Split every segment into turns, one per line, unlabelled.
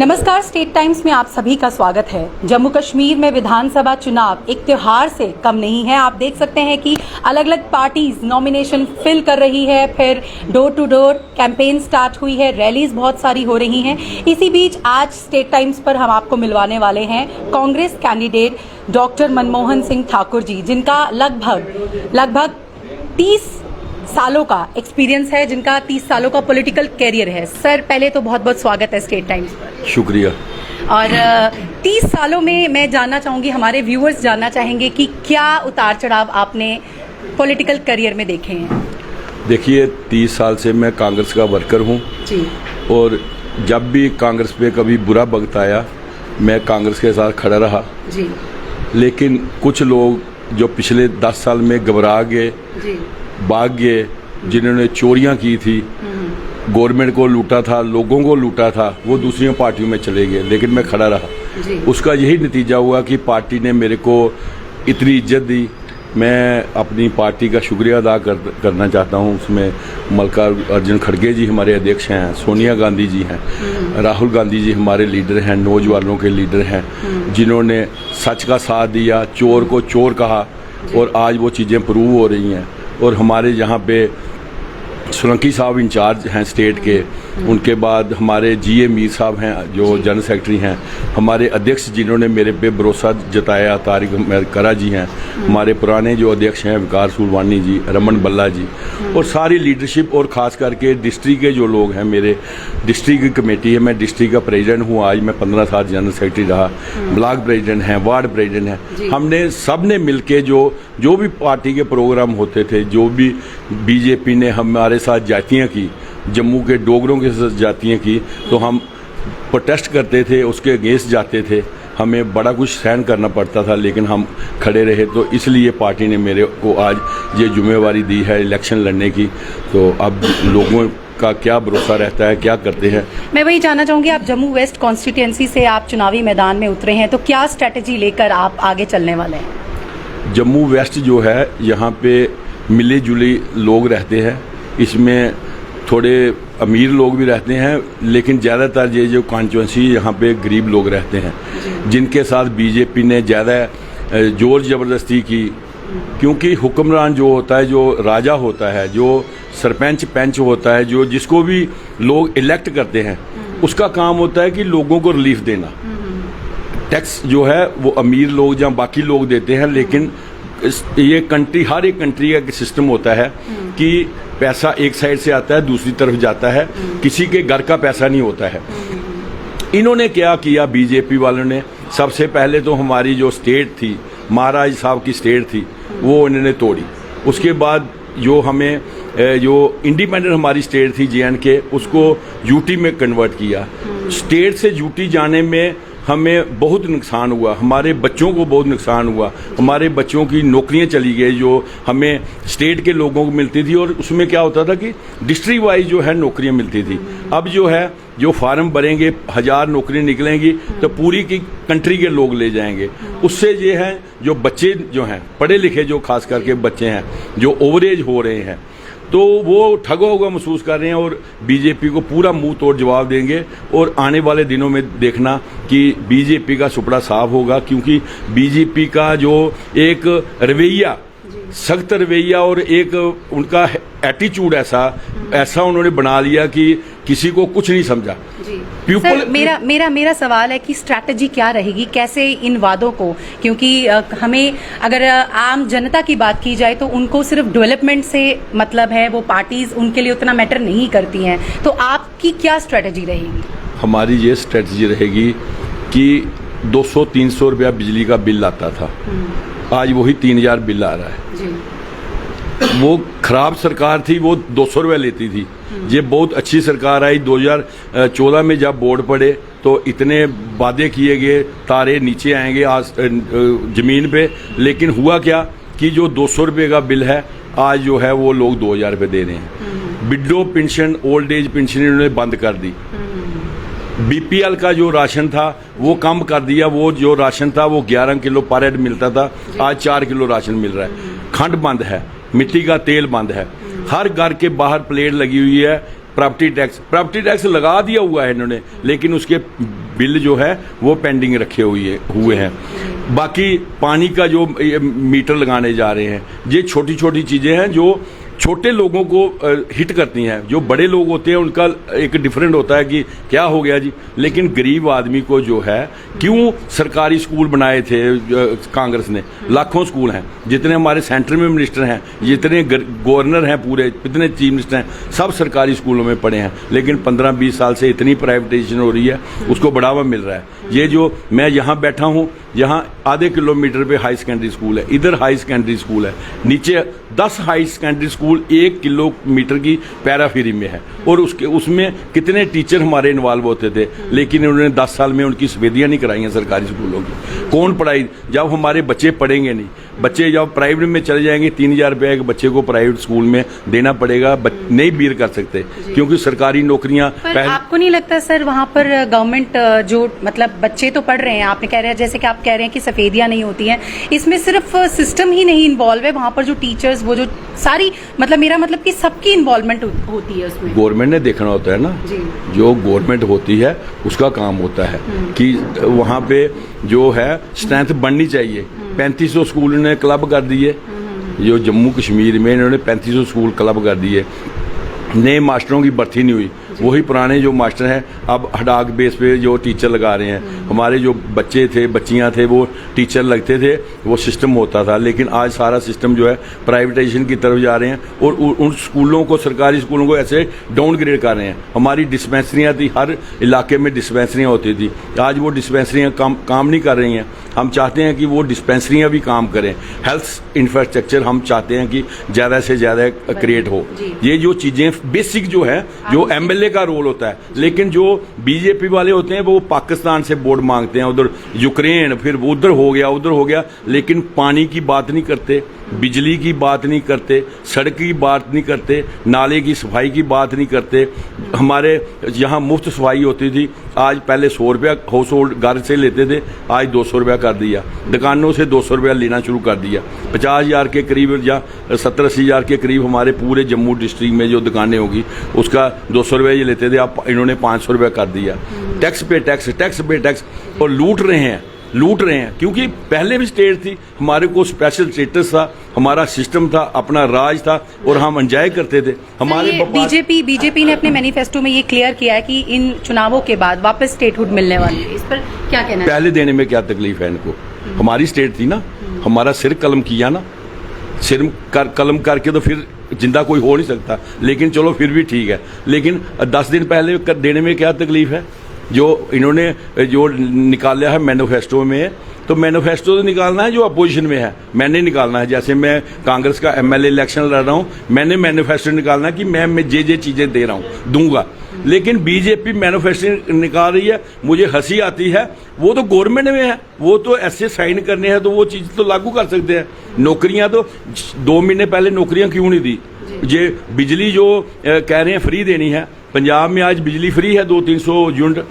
नमस्कार, state times में आप सभी का स्वागत है। जम्मू कश्मीर में विधानसभा चुनाव एक त्योहार से कम नहीं है। आप देख सकते हैं कि अलग अलग पार्टीज नॉमिनेशन फिल कर रही है, फिर door to door campaign start हुई है, रैलीज बहुत सारी हो रही हैं। इसी बीच आज स्टेट टाइम्स पर हम आपको मिलवाने वाले हैं कांग्रेस कैंडिडेट डॉक्टर मनमोहन सिंह ठाकुर जी, जिनका लगभग 30 सालों का एक्सपीरियंस है, जिनका 30 सालों का पॉलिटिकल कैरियर है। सर, पहले तो बहुत बहुत स्वागत है स्टेट टाइम्स पर।
शुक्रिया।
और 30 सालों में मैं जानना चाहूँगी, हमारे व्यूअर्स जानना चाहेंगे कि क्या उतार चढ़ाव आपने पॉलिटिकल करियर में देखे हैं।
देखिए, 30 साल से मैं कांग्रेस का वर्कर हूँ
जी।
और जब भी कांग्रेस पे कभी बुरा वक्त आया मैं कांग्रेस के साथ खड़ा रहा
जी।
लेकिन कुछ लोग जो पिछले 10 साल में घबरा गए, भाग गए, जिन्होंने चोरियां की थी, गवर्नमेंट को लूटा था, लोगों को लूटा था, वो दूसरी पार्टियों में चले गए, लेकिन मैं खड़ा रहा
जी।
उसका यही नतीजा हुआ कि पार्टी ने मेरे को इतनी इज्जत दी। मैं अपनी पार्टी का शुक्रिया अदा करना चाहता हूँ। उसमें मल्लिकार्जुन खड़गे जी हमारे अध्यक्ष हैं, सोनिया गांधी जी हैं, राहुल गांधी जी हमारे लीडर हैं, नौजवानों के लीडर हैं, जिन्होंने सच का साथ दिया, चोर को चोर कहा और आज वो चीज़ें प्रूव हो रही हैं। और हमारे यहाँ पे सोलंकी साहब इंचार्ज हैं स्टेट के, उनके बाद हमारे जीए मीर साहब हैं जो जनरल सेक्रेटरी हैं, हमारे अध्यक्ष जिन्होंने मेरे पे भरोसा जताया तारिक करा जी हैं, हमारे पुराने जो अध्यक्ष हैं विकार सुलवानी जी, रमन बल्ला जी, और सारी लीडरशिप, और ख़ास करके डिस्ट्रिक्ट के जो लोग हैं, मेरे डिस्ट्रिक्ट की कमेटी है, मैं डिस्ट्रिक्ट का प्रेसिडेंट हूँ, आज मैं 15 साल जनरल सेक्रेटरी रहा, ब्लॉक प्रेसिडेंट हैं, वार्ड प्रेसिडेंट हैं। हमने सब ने मिल के जो भी पार्टी के प्रोग्राम होते थे, जो भी बीजेपी ने हमारे साथ जातियाँ की, जम्मू के डोगरों के साथ जातियाँ की, तो हम प्रोटेस्ट करते थे, उसके अगेंस्ट जाते थे, हमें बड़ा कुछ सहन करना पड़ता था, लेकिन हम खड़े रहे। तो इसलिए पार्टी ने मेरे को आज ये जिम्मेवारी दी है इलेक्शन लड़ने की। तो अब लोगों का क्या भरोसा रहता है, क्या करते हैं।
मैं वही जानना चाहूँगी, आप जम्मू वेस्ट कॉन्स्टिट्यूएंसी से आप चुनावी मैदान में उतरे हैं, तो क्या स्ट्रेटजी लेकर आप आगे चलने वाले हैं।
जम्मू वेस्ट जो है, यहाँ पे मिले जुले लोग रहते हैं, इसमें थोड़े अमीर लोग भी रहते हैं, लेकिन ज़्यादातर ये जो कॉन्स्टिट्यूएंसी यहाँ पे गरीब लोग रहते हैं, जिनके साथ बीजेपी ने ज़्यादा जोर ज़बरदस्ती की। क्योंकि हुक्मरान जो होता है, जो राजा होता है, जो सरपंच पंच होता है, जो जिसको भी लोग इलेक्ट करते हैं, उसका काम होता है कि लोगों को रिलीफ देना। टैक्स जो है वो अमीर लोग या बाकी लोग देते हैं, लेकिन ये कंट्री, हर एक कंट्री का एक सिस्टम होता है कि पैसा एक साइड से आता है, दूसरी तरफ जाता है, किसी के घर का पैसा नहीं होता है। इन्होंने क्या किया, बीजेपी वालों ने, सबसे पहले तो हमारी जो स्टेट थी, महाराज साहब की स्टेट थी, वो इन्होंने तोड़ी। उसके बाद जो हमें जो इंडिपेंडेंट हमारी स्टेट थी JNK, उसको यूटी में कन्वर्ट किया। स्टेट से यूटी जाने में हमें बहुत नुकसान हुआ, हमारे बच्चों को बहुत नुकसान हुआ, हमारे बच्चों की नौकरियां चली गई जो हमें स्टेट के लोगों को मिलती थी, और उसमें क्या होता था कि डिस्ट्रिक्ट वाइज जो है नौकरियां मिलती थी। अब जो है, जो फार्म भरेंगे, 1000 नौकरी निकलेंगी तो पूरी की कंट्री के लोग ले जाएंगे। उससे ये है, जो बच्चे जो हैं पढ़े लिखे, जो खास करके बच्चे हैं जो ओवरेज हो रहे हैं, तो वो ठगा हुआ महसूस कर रहे हैं, और बीजेपी को पूरा मुंह तोड़ जवाब देंगे। और आने वाले दिनों में देखना कि बीजेपी का सुपड़ा साफ होगा, क्योंकि बीजेपी का जो एक रवैया, सख्त रवैया, और एक उनका एटीट्यूड ऐसा उन्होंने बना लिया कि किसी को कुछ नहीं समझा।
सर, मेरा सवाल है कि स्ट्रैटेजी क्या रहेगी, कैसे इन वादों को, क्योंकि हमें अगर आम जनता की बात की जाए तो उनको सिर्फ डेवलपमेंट से मतलब है, वो पार्टीज उनके लिए उतना मैटर नहीं करती हैं, तो आपकी क्या स्ट्रैटेजी रहेगी। हमारी
ये स्ट्रैटेजी रहेगी कि 200-300 रुपया बिजली का बिल आता था, आज वही 3000 बिल आ रहा है जी। वो खराब सरकार थी, वो 200 रुपये लेती थी। ये बहुत अच्छी सरकार आई 2014 में, जब बोर्ड पड़े तो इतने वादे किए गए, तारे नीचे आएंगे ज़मीन पे, लेकिन हुआ क्या कि जो 200 रुपये का बिल है, आज जो है वो लोग 2000 रुपये दे रहे हैं। Window pension, old age pension इन्होंने बंद कर दी। BPL का जो राशन था वो कम कर दिया, वो जो राशन था वो 11 किलो पर हेड मिलता था, आज 4 किलो राशन मिल रहा है। खंड बंद है, मिट्टी का तेल बंद है, हर घर के बाहर प्लेट लगी हुई है प्रॉपर्टी टैक्स लगा दिया हुआ है इन्होंने, लेकिन उसके बिल जो है वो पेंडिंग रखे हुए हैं। बाकी पानी का जो मीटर लगाने जा रहे हैं, ये छोटी छोटी चीज़ें हैं जो छोटे लोगों को हिट करती हैं। जो बड़े लोग होते हैं उनका एक डिफरेंट होता है कि क्या हो गया जी, लेकिन गरीब आदमी को जो है, क्यों सरकारी स्कूल बनाए थे कांग्रेस ने, लाखों स्कूल हैं, जितने हमारे सेंटर में मिनिस्टर हैं, जितने गवर्नर हैं, पूरे जितने चीफ मिनिस्टर हैं, सब सरकारी स्कूलों में पढ़े हैं। लेकिन 15-20 साल से इतनी प्राइवेटाइजेशन हो रही है, उसको बढ़ावा मिल रहा है। ये जो मैं यहाँ बैठा हूँ, यहाँ आधे किलोमीटर पे हाई सेकेंडरी स्कूल है, इधर हाई सेकेंडरी स्कूल है, नीचे 10 हाई सेकेंडरी स्कूल 1 किलोमीटर की पैराफीरी में है, और उसमें कितने टीचर हमारे इन्वॉल्व होते थे, लेकिन उन्होंने 10 साल में उनकी सफेदियाँ नहीं कराई हैं सरकारी स्कूलों की। कौन पढ़ाई, जब हमारे बच्चे पढ़ेंगे नहीं, बच्चे जब प्राइवेट में चले जाएंगे, 3000 रुपये एक बच्चे को प्राइवेट स्कूल में देना पड़ेगा, नहीं बीर कर सकते, क्योंकि सरकारी नौकरियां
आपको नहीं लगता सर वहाँ पर गवर्नमेंट जो मतलब बच्चे तो पढ़ रहे हैं, आपने कह रहे हैं, जैसे कि आप कह रहे हैं कि सफेदियां नहीं होती हैं, इसमें सिर्फ सिस्टम ही नहीं इन्वॉल्व है, वहाँ पर जो टीचर्स, वो जो सारी मतलब मेरा मतलब कि सबकी इन्वॉल्वमेंट होती है उसमें।
गवर्नमेंट ने देखना होता है ना, जो गवर्नमेंट होती है उसका काम होता है कि वहाँ पे जो है स्ट्रेंथ बढ़नी चाहिए। 3500 स्कूल ने क्लब कर दिए, जो जम्मू कश्मीर में इन्होंने 3500 स्कूल क्लब कर दिए, नए मास्टरों की भर्ती नहीं हुई, वही पुराने जो मास्टर हैं अब हड़ाक बेस पे जो टीचर लगा रहे हैं। हमारे जो बच्चे थे, बच्चियां थे, वो टीचर लगते थे, वो सिस्टम होता था, लेकिन आज सारा सिस्टम जो है प्राइवेटाइजेशन की तरफ जा रहे हैं, और उन स्कूलों को, सरकारी स्कूलों को ऐसे डाउनग्रेड कर रहे हैं। हमारी डिस्पेंसरियां थी, हर इलाके में डिस्पेंसरियां होती थी, आज वो डिस्पेंसरियां काम नहीं कर रही हैं। हम चाहते हैं कि वो डिस्पेंसरियां भी काम करें, हेल्थ इंफ्रास्ट्रक्चर हम चाहते हैं कि ज़्यादा से ज़्यादा क्रिएट हो। ये जो चीज़ें बेसिक जो है, जो एमएलए का रोल होता है, लेकिन जो बीजेपी वाले होते हैं वो पाकिस्तान से वोट मांगते हैं, उधर यूक्रेन, फिर उधर हो गया, लेकिन पानी की बात नहीं करते, बिजली की बात नहीं करते, सड़क की बात नहीं करते, नाले की सफाई की बात नहीं करते। हमारे यहाँ मुफ्त सफाई होती थी, आज पहले 100 रुपया हाउस होल्ड घर से लेते थे, आज 200 रुपया कर दिया, दुकानों से 200 रुपया लेना शुरू कर दिया। 50,000 के करीब या 70-80 हज़ार के करीब हमारे पूरे जम्मू डिस्ट्रिक्ट में जो दुकानें होगी, उसका 200 रुपया ये लेते थे, अब इन्होंने 500 रुपया कर दिया। टैक्स पे टैक्स, और लूट रहे हैं, क्योंकि पहले भी स्टेट थी, हमारे को स्पेशल स्टेटस था, हमारा सिस्टम था, अपना राज था, और हम एंजॉय करते थे। हमारे
बीजेपी ने अपने मैनिफेस्टो में ये क्लियर किया है कि इन चुनावों के बाद वापस स्टेटहुड मिलने वाली है, इस पर क्या कहना है?
पहले देने में क्या तकलीफ है इनको, हमारी स्टेट थी ना, हमारा सिर कलम किया ना, सिर कलम करके तो फिर जिंदा कोई हो नहीं सकता, लेकिन चलो फिर भी ठीक है। लेकिन 10 दिन पहले देने में क्या तकलीफ है? जो इन्होंने जो निकाला है मैनिफेस्टो में, तो मैनिफेस्टो तो निकालना है जो अपोजिशन में है, मैंने निकालना है। जैसे मैं कांग्रेस का एमएलए इलेक्शन लड़ रहा हूँ, मैंने मैनिफेस्टो निकालना है कि मैं जे चीज़ें दे रहा हूँ, दूंगा। लेकिन बीजेपी मैनिफेस्टो निकाल रही है, मुझे हंसी आती है। वो तो गवर्नमेंट में है, वो तो ऐसे साइन करने हैं तो वो चीज़ तो लागू कर सकते हैं। नौकरियां तो 2 महीने पहले नौकरियां क्यों नहीं दी? ये बिजली जो कह रहे हैं फ्री देनी है, पंजाब में आज बिजली फ्री है, 200-300 यूनिट,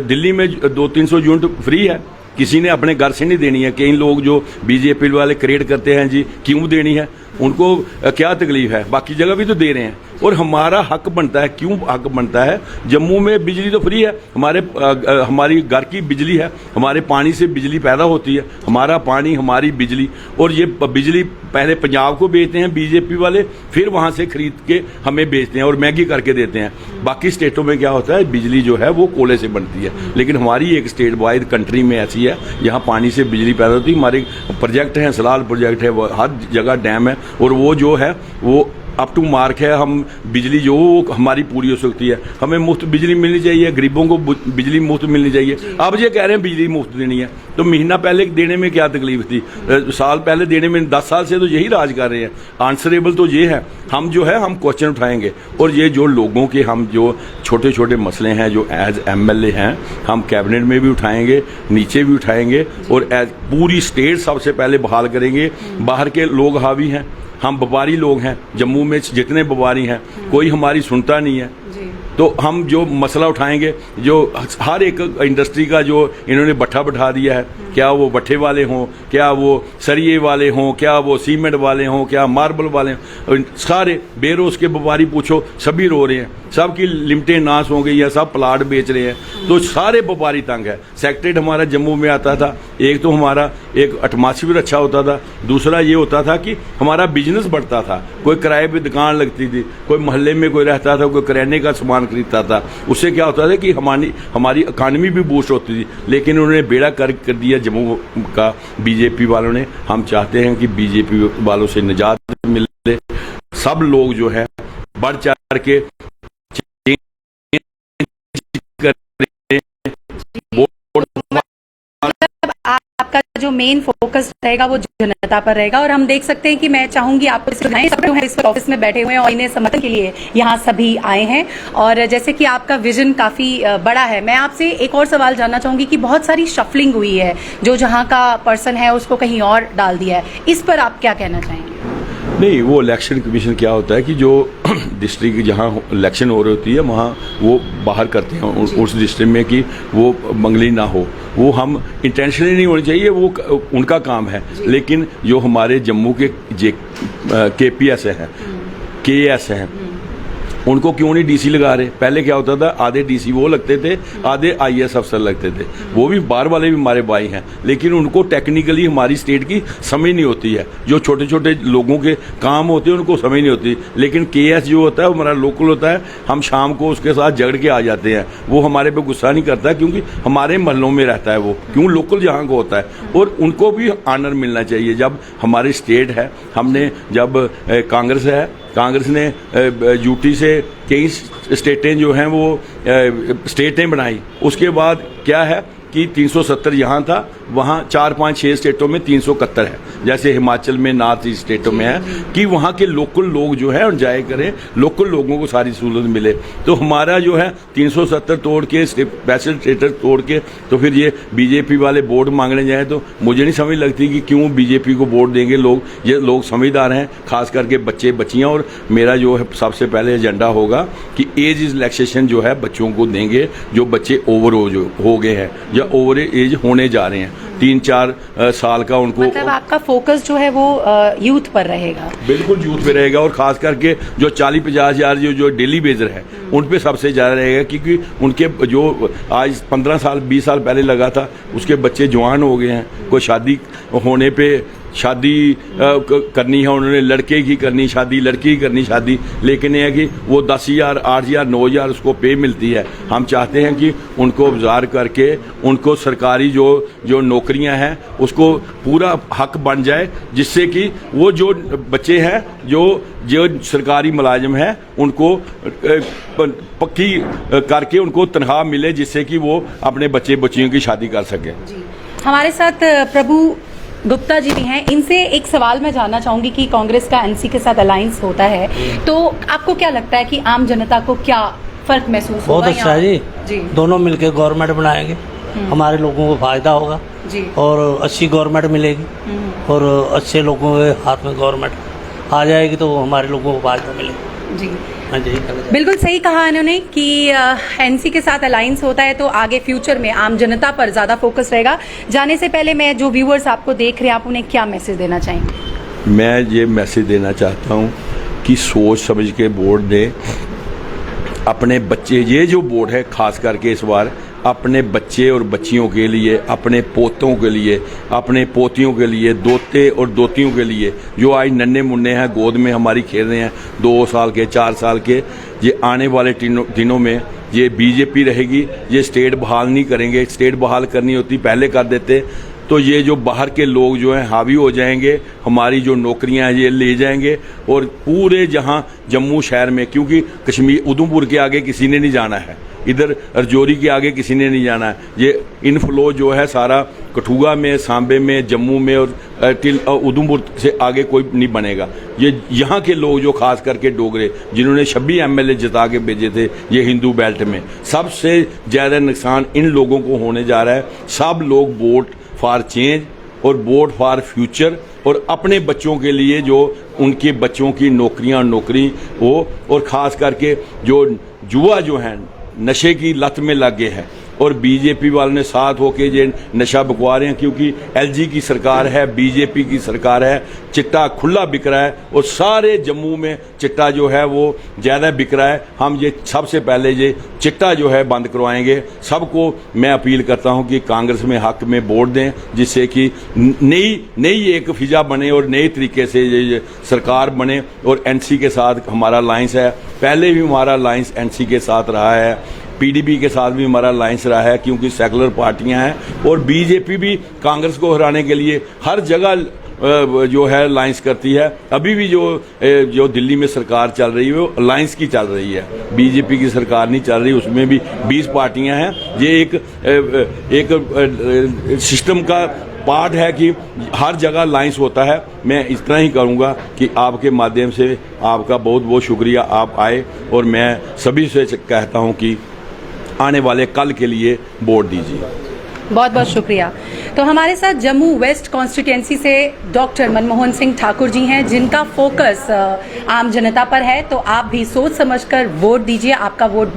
दिल्ली में 200-300 यूनिट फ्री है, किसी ने अपने घर से नहीं देनी है। कई लोग जो बीजेपी वाले क्रिएट करते हैं जी, क्यों देनी है, उनको क्या तकलीफ है? बाकी जगह भी तो दे रहे हैं, और हमारा हक बनता है। क्यों हक बनता है? जम्मू में बिजली तो फ्री है, हमारी घर की बिजली है, हमारे पानी से बिजली पैदा होती है, हमारा पानी हमारी बिजली, और ये बिजली पहले पंजाब को बेचते हैं बीजेपी वाले, फिर वहाँ से खरीद के हमें बेचते हैं और महंगी करके देते हैं। बाकी स्टेटों में क्या होता है, बिजली जो है वो कोयले से बनती है, लेकिन हमारी एक स्टेट वाइड कंट्री में ऐसी है, यहाँ पानी से बिजली पैदा होती है। हमारे प्रोजेक्ट हैं, सलाल प्रोजेक्ट है, वो हर जगह डैम है, और वो जो है वो अप टू मार्क है। हम बिजली जो हमारी पूरी हो सकती है, हमें मुफ्त बिजली मिलनी चाहिए, गरीबों को बिजली मुफ्त मिलनी चाहिए। अब ये कह रहे हैं बिजली मुफ्त देनी है, तो महीना पहले देने में क्या तकलीफ थी? साल पहले देने में, 10 साल से तो यही राज कर रहे हैं। आंसरेबल तो ये है, हम जो है हम क्वेश्चन उठाएंगे, और ये जो लोगों के हम जो छोटे छोटे मसले हैं जो एज एमएलए हैं, हम कैबिनेट में भी उठाएंगे, नीचे भी उठाएंगे, और एज पूरी स्टेट सबसे पहले बहाल करेंगे। बाहर के लोग हावी हैं, हम व्यापारी लोग हैं, जम्मू में जितने व्यापारी हैं कोई हमारी सुनता नहीं है। तो हम जो मसला उठाएंगे, जो हर एक इंडस्ट्री का जो इन्होंने भट्ठा बैठा दिया है, क्या वो भट्ठे वाले हों, क्या वो सरिये वाले हों, क्या वो सीमेंट वाले हों, क्या मार्बल वाले हों, सारे बेरोज के व्यापारी पूछो, सभी रो रहे हैं, सबकी लिमिटें नाश हो गई है, सब प्लाट बेच रहे हैं, तो सारे व्यापारी तंग है। सेक्रेटरीट हमारा जम्मू में आता था, एक तो हमारा एक एटमॉस्फेयर अच्छा होता था, दूसरा ये होता था कि हमारा बिजनेस बढ़ता था, कोई किराए पे दुकान लगती थी, कोई मोहल्ले में कोई रहता था, कोई किराने का सामान खरीदता था, उससे क्या होता था कि हमारी इकानमी भी बूस्ट होती थी। लेकिन उन्होंने बेड़ा कर दिया जम्मू का बीजेपी वालों ने। हम चाहते हैं कि बीजेपी वालों से निजात मिले, सब लोग जो है बढ़ चढ़ के
आपका जो मेन फोकस रहेगा वो जनता पर रहेगा, और हम देख सकते हैं कि मैं चाहूंगी आपको इस ऑफिस में बैठे हुए हैं और इन्हें समर्थन के लिए यहाँ सभी आए हैं, और जैसे कि आपका विजन काफी बड़ा है। मैं आपसे एक और सवाल जानना चाहूंगी कि बहुत सारी शफलिंग हुई है, जो जहाँ का पर्सन है उसको कहीं और डाल दिया है, इस पर आप क्या कहना चाहेंगे?
नहीं, वो इलेक्शन कमीशन क्या होता है कि जो डिस्ट्रिक्ट जहाँ इलेक्शन हो रही होती है वहाँ वो बाहर करते हैं उस डिस्ट्रिक्ट में कि वो मंगली ना हो, वो हम इंटेंशनली नहीं होनी चाहिए, वो उनका काम है। लेकिन जो हमारे जम्मू के KPS हैं, KS हैं, उनको क्यों नहीं डीसी लगा रहे? पहले क्या होता था, आधे डीसी वो लगते थे, आधे IAS अफसर लगते थे, वो भी बाहर वाले भी हमारे भाई हैं, लेकिन उनको टेक्निकली हमारी स्टेट की समझ नहीं होती है। जो छोटे छोटे लोगों के काम होते हैं उनको समझ नहीं होती। लेकिन KS जो होता है वो हमारा लोकल होता है, हम शाम को उसके साथ झगड़ के आ जाते हैं, वो हमारे पे गुस्सा नहीं करता क्योंकि हमारे महलों में रहता है वो, क्यों लोकल जहाँ को होता है। और उनको भी ऑनर मिलना चाहिए। जब हमारी स्टेट है, हमने जब कांग्रेस ने यूटी से कई स्टेटें जो हैं वो स्टेटें बनाई, उसके बाद क्या है कि 370 यहाँ था, वहाँ 4-5-6 स्टेटों में 371 है, जैसे हिमाचल में नॉर्थ ईस्ट स्टेटों में है कि वहाँ के लोकल लोग जो है और जाए करें, लोकल लोगों को सारी सहूलत मिले। तो हमारा जो है 370 तोड़ के स्पेशल स्टेटस तोड़ के तो फिर ये बीजेपी वाले वोट मांगने जाए, तो मुझे नहीं समझ लगती कि क्यों बीजेपी को वोट देंगे लोग। ये लोग समझदार हैं, खास करके बच्चे बच्चियाँ, और मेरा जो है सबसे पहले एजेंडा होगा कि एज रिलैक्सेशन जो है बच्चों को देंगे, जो बच्चे ओवर हो गए हैं या ओवर एज होने जा रहे हैं, 3-4 साल का उनको,
मतलब आपका फोकस जो है वो यूथ पर रहेगा? बिल्कुल
यूथ पे रहेगा, और खास करके जो 40-50 हज़ार जो डेली बेजर है उन पे सबसे ज़्यादा रहेगा, क्योंकि उनके जो आज 15 साल 20 साल पहले लगा था उसके बच्चे जवान हो गए हैं। कोई शादी होने पे शादी करनी है, उन्होंने लड़के की करनी शादी, लड़की की करनी शादी, लेकिन यह है कि वो 10,000 8,000 9,000 उसको पे मिलती है। हम चाहते हैं कि उनको ऑब्जर्व करके उनको सरकारी जो नौकरियां हैं उसको पूरा हक बन जाए, जिससे कि वो जो बच्चे हैं जो सरकारी मुलाजिम हैं उनको पक्की करके उनको तनख्वाह मिले, जिससे कि वो अपने बच्चे बच्चियों की शादी कर सकें।
हमारे साथ प्रभु गुप्ता जी भी हैं, इनसे एक सवाल मैं जानना चाहूंगी कि कांग्रेस का एनसी के साथ अलायंस होता है, तो आपको क्या लगता है कि आम जनता को क्या फर्क महसूस होगा?
बहुत अच्छा है जी, दोनों मिलकर गवर्नमेंट बनाएंगे, हमारे लोगों को फायदा होगा जी, और अच्छी गवर्नमेंट मिलेगी, और अच्छे लोगों के हाथ में गवर्नमेंट आ जाएगी तो हमारे लोगों को फायदा मिलेगा जी।
बिल्कुल सही कहा इन्होंने कि एनसी के साथ अलायंस होता है तो आगे फ्यूचर में आम जनता पर ज्यादा फोकस रहेगा। जाने से पहले मैं जो व्यूअर्स आपको देख रहे हैं, आप उन्हें क्या मैसेज देना चाहेंगे?
मैं ये मैसेज देना चाहता हूँ कि सोच समझ के वोट दें। अपने बच्चे, ये जो वोट है खास करके इस बार अपने बच्चे और बच्चियों के लिए, अपने पोतों के लिए, अपने पोतियों के लिए, दोते और दोतियों के लिए, जो आज नन्हे मुन्ने हैं गोद में हमारी खेल रहे हैं 2 साल के 4 साल के, ये आने वाले दिनों में ये बीजेपी रहेगी, ये स्टेट बहाल नहीं करेंगे। स्टेट बहाल करनी होती पहले कर देते, तो ये जो बाहर के लोग जो हैं हावी हो जाएंगे, हमारी जो नौकरियां हैं ये ले जाएंगे, और पूरे जहां जम्मू शहर में, क्योंकि कश्मीर उधमपुर के आगे किसी ने नहीं जाना है, इधर रजौरी के आगे किसी ने नहीं जाना है, ये इनफ्लो जो है सारा कठुआ में, सांबे में, जम्मू में और उधमपुर से आगे कोई नहीं बनेगा। ये यहाँ के लोग जो खास करके डोगरे, जिन्होंने 26 MLA जिता के भेजे थे ये हिंदू बेल्ट में, सबसे ज़्यादा नुकसान इन लोगों को होने जा रहा है। सब लोग वोट फॉर चेंज और वोट फॉर फ्यूचर, और अपने बच्चों के लिए जो उनके बच्चों की नौकरी हो, और ख़ास करके जो युवा जो हैं नशे की लत में लग गए हैं, और बीजेपी वालों ने साथ होके ये नशा बकवा रहे हैं, क्योंकि एलजी की सरकार है, बीजेपी की सरकार है, चिट्टा खुला बिक रहा है और सारे जम्मू में चिट्टा जो है वो ज़्यादा बिक रहा है। हम ये सबसे पहले ये चिट्टा जो है बंद करवाएंगे। सबको मैं अपील करता हूं कि कांग्रेस में हक में वोट दें, जिससे कि नई एक फिजा बने और नए तरीके से ये सरकार बने। और एनसी के साथ हमारा अलायंस है, पहले भी हमारा अलायंस एनसी के साथ रहा है, पीडीपी के साथ भी हमारा अलायंस रहा है, क्योंकि सेकुलर पार्टियां हैं। और बीजेपी भी कांग्रेस को हराने के लिए हर जगह जो है अलायंस करती है। अभी भी जो दिल्ली में सरकार चल रही है वो अलायंस की चल रही है, बीजेपी की सरकार नहीं चल रही। उसमें भी 20 पार्टियां हैं। ये एक सिस्टम का पार्ट है कि हर जगह अलायंस होता है। मैं इतना ही करूंगा कि आपके माध्यम से आपका बहुत बहुत शुक्रिया, आप आए। और मैं सभी से कहता हूं कि आने वाले कल के लिए वोट दीजिए।
बहुत बहुत शुक्रिया। तो हमारे साथ जम्मू वेस्ट कॉन्स्टिट्यूएंसी से डॉक्टर मनमोहन सिंह ठाकुर जी हैं, जिनका फोकस आम जनता पर है। तो आप भी सोच समझकर वोट दीजिए, आपका वोट